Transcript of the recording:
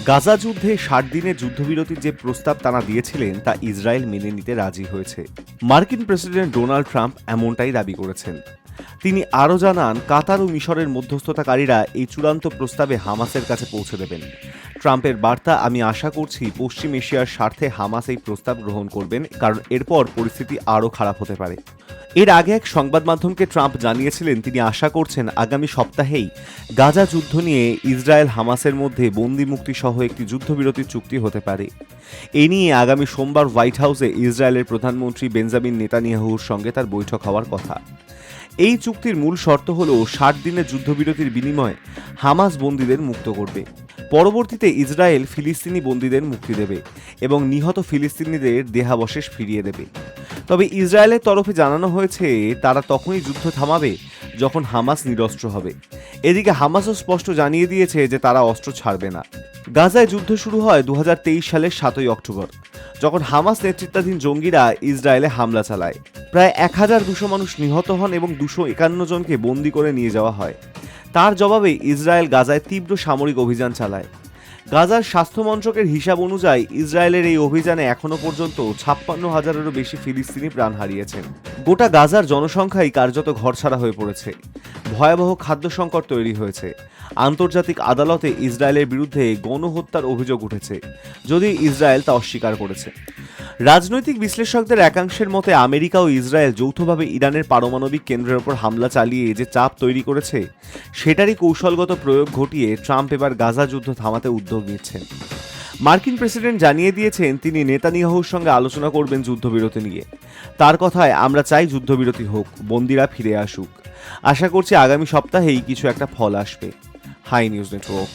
গাজা যুদ্ধে ৬০ দিনের যুদ্ধবিরতির যে প্রস্তাব তারা দিয়েছিলেন তা ইসরায়েল মেনে নিতে রাজি হয়েছে। মার্কিন প্রেসিডেন্ট ডোনাল্ড ট্রাম্প এমনটাই দাবি করেছেন। তিনি আরও জানান, কাতার ও মিশরের মধ্যস্থতাকারীরা এই চূড়ান্ত প্রস্তাবে হামাসের কাছে পৌঁছে দেবেন। ট্রাম্পের বার্তা, আমি আশা করছি পশ্চিম এশিয়ার স্বার্থে হামাস এই প্রস্তাব গ্রহণ করবেন, কারণ এরপর পরিস্থিতি আরও খারাপ হতে পারে। এর আগে এক সংবাদ মাধ্যমকে ট্রাম্প জানিয়েছিলেন তিনি আশা করছেন আগামী সপ্তাহেই গাজা যুদ্ধ নিয়ে ইসরায়েল হামাসের মধ্যে বন্দি মুক্তি সহ একটি যুদ্ধবিরতির চুক্তি হতে পারে। এ নিয়ে আগামী সোমবার হোয়াইট হাউসে ইসরায়েলের প্রধানমন্ত্রী বেঞ্জামিন নেতানিয়াহুর সঙ্গে তার বৈঠক হওয়ার কথা। এই চুক্তির মূল শর্ত হল ৬০ দিনের যুদ্ধবিরতির বিনিময়ে হামাস বন্দীদের মুক্ত করবে। পরবর্তীতে ইসরায়েল ফিলিস্তিনি বন্দীদের মুক্তি দেবে এবং নিহত ফিলিস্তিনিদের দেহাবশেষ ফিরিয়ে দেবে। তবে ইসরায়েলের তরফে জানানো হয়েছে তারা তখনই যুদ্ধ থামাবে যখন হামাস নিরস্ত্র হবে। এদিকে হামাসও স্পষ্ট জানিয়ে দিয়েছে যে তারা অস্ত্র ছাড়বে না। গাজায় যুদ্ধ শুরু হয় ২০২৩ সালের ৭ই অক্টোবর, যখন হামাস নেতৃত্বাধীন জঙ্গিরা ইসরায়েলে হামলা চালায়। প্রায় ১,২০০ মানুষ নিহত হন এবং ২৫১ জনকে বন্দী করে নিয়ে যাওয়া হয়। তার জবাবে ইসরায়েল গাজায় তীব্র সামরিক অভিযান চালায়। গাজার স্বাস্থ্য মন্ত্রকের হিসাব অনুযায়ী ইসরায়েলের এই অভিযানে এখনও পর্যন্ত ৫৬,০০০-এরও বেশি ফিলিস্তিনি প্রাণ হারিয়েছেন। গোটা গাজার জনসংখ্যাই কার্যত ঘরছাড়া হয়ে পড়েছে। ভয়াবহ খাদ্য সংকট তৈরি হয়েছে। আন্তর্জাতিক আদালতে ইসরায়েলের বিরুদ্ধে গণহত্যার অভিযোগ উঠেছে, যদিও ইসরায়েল তা অস্বীকার করেছে। রাজনৈতিক বিশ্লেষকদের একাংশের মতে আমেরিকা ও ইসরায়েল যৌথভাবে ইরানের পারমাণবিক কেন্দ্রের ওপর হামলা চালিয়ে যে চাপ তৈরি করেছে সেটারই কৌশলগত প্রয়োগ ঘটিয়ে ট্রাম্প এবার গাজা যুদ্ধ থামাতে উদ্যোগ নিচ্ছেন। মার্কিন প্রেসিডেন্ট জানিয়ে দিয়েছেন তিনি নেতানিয়াহুর সঙ্গে আলোচনা করবেন যুদ্ধবিরতি নিয়ে। তার কথায়, আমরা চাই যুদ্ধবিরতি হোক, বন্দীরা ফিরে আসুক। আশা করছি আগামী সপ্তাহেই কিছু একটা ফল আসবে। Hi News network.